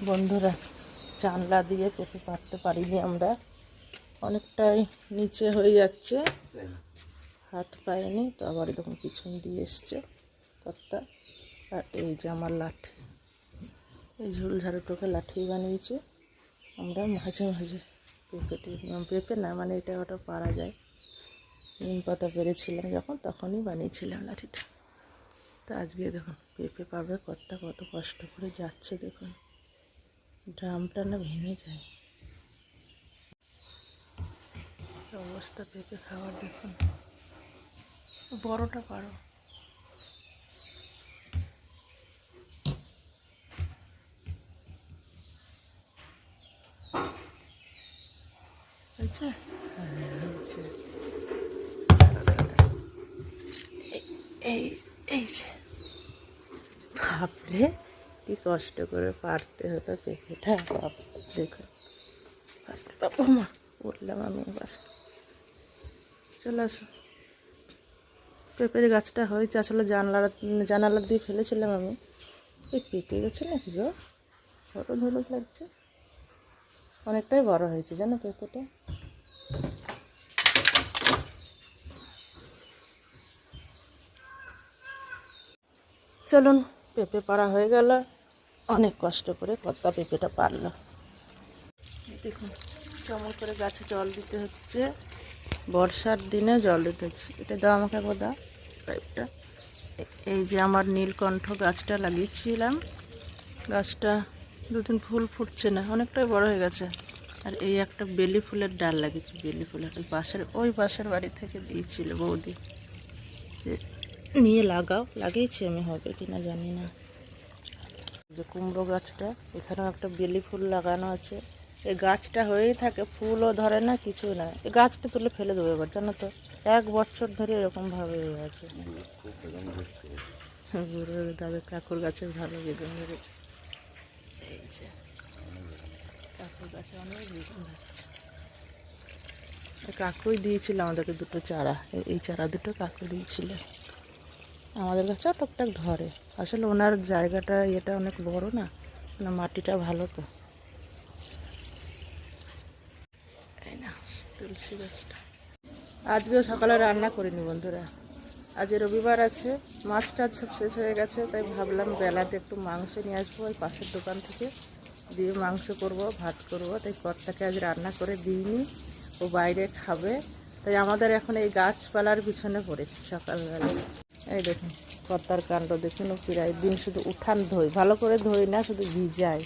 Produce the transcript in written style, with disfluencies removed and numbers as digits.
বন্ধুরা, জানলা দিয়ে পেঁপে পারতে পারিনি আমরা, অনেকটাই নিচে হয়ে যাচ্ছে, হাত পায়নি তো। আবার দেখুন পিছন দিয়ে এসছে কর্তা। আর এই যে আমার লাঠি, এই ঝুল ঝাড়ুটোকে লাঠি বানিয়েছি আমরা। মাঝে মাঝে পেঁপে না মানে এটা ওটা পারা যায়, নিম পাতা পেরেছিলাম যখন তখনই বানিয়েছিলাম লাঠিটা। তো আজকে দেখুন পেঁপে পাবে কর্তা কত কষ্ট করে যাচ্ছে। দেখুন ড্রামটা না ভেঙে যায় অবস্থা পেঁপে খাওয়ার। দেখুন বড়টা পারো, হয়েছে? হ্যাঁ হয়েছে। এই এই যে ভাবলে কি কষ্ট করে পারতে হতো পেঁপেটা। দেখুন পারতে পাবো মা, বললাম আমি। এবার চলে আসো। পেঁপের গাছটা হয়েছে, আসলে জানালা দিয়ে ফেলেছিলাম আমি। এই পেকে গেছে নাকি গো, হলুদ হলুদ লাগছে। অনেকটাই বড় হয়েছে জানো পেঁপেটা। চলুন, পেঁপে পাড়া হয়ে গেল। অনেক কষ্ট করে কর্তা পেঁপেটা পারলো। দেখুন কেমন করে গাছে জল দিতে হচ্ছে, বর্ষার দিনে জল দিতে হচ্ছে। এটা দাও আমাকে একবার, দাও পাইপটা। এই যে আমার নীলকণ্ঠ গাছটা লাগিয়েছিলাম, গাছটা দুদিন ফুল ফুটছে না, অনেকটাই বড় হয়ে গেছে। আর এই একটা বেলি ফুলের ডাল লাগিয়েছি, বেলি ফুলের ওই পাশের বাড়ি থেকে দিয়েছিল বৌদি, যে নিয়ে লাগাও। লাগিয়েছি আমি, হবে কি না জানি না। যে কুমড়ো গাছটা, এখানেও একটা বেলি ফুল লাগানো আছে। এই গাছটা হয়েই থাকে, ফুলও ধরে না, কিছু না। এই গাছটা তুলে ফেলে দেবো এবার, জানো তো। 1 বছর ধরে এরকমভাবে হয়ে আছে। বুড়ো দাদের কাকুর গাছে ভালো বেগুন ধরেছে। এই যে কাকুর গাছে অনেক বেগুন ধরেছে। কাকুই দিয়েছিল আমাদেরকে 2টো চারা, এই চারা 2টো কাকু দিয়েছিল। আমাদের গাছেও টুকটাক ধরে, আসলে ওনার জায়গাটা এটা অনেক বড় না, না মাটিটা ভালো তো। এই না তুলসী গাছটা। আজকেও সকালে রান্না করিনি বন্ধুরা, আজ রবিবার আছে, মাছ টাছ সব শেষ হয়ে গেছে, তাই ভাবলাম বেলাতে একটু মাংস নিয়ে আসবো ওই পাশের দোকান থেকে, দিয়ে মাংস করব, ভাত করব। তাই কর্তাকে আজ রান্না করে দিইনি, ও বাইরে খাবে। তাই আমাদের এখন এই গাছপালার পিছনে পড়েছি সকালবেলা। এই দেখুন কর্তার কাণ্ড দেখুন, ও প্রায় দিন শুধু উঠান ধোয়, ভালো করে ধোয় না, শুধু ভিজায়।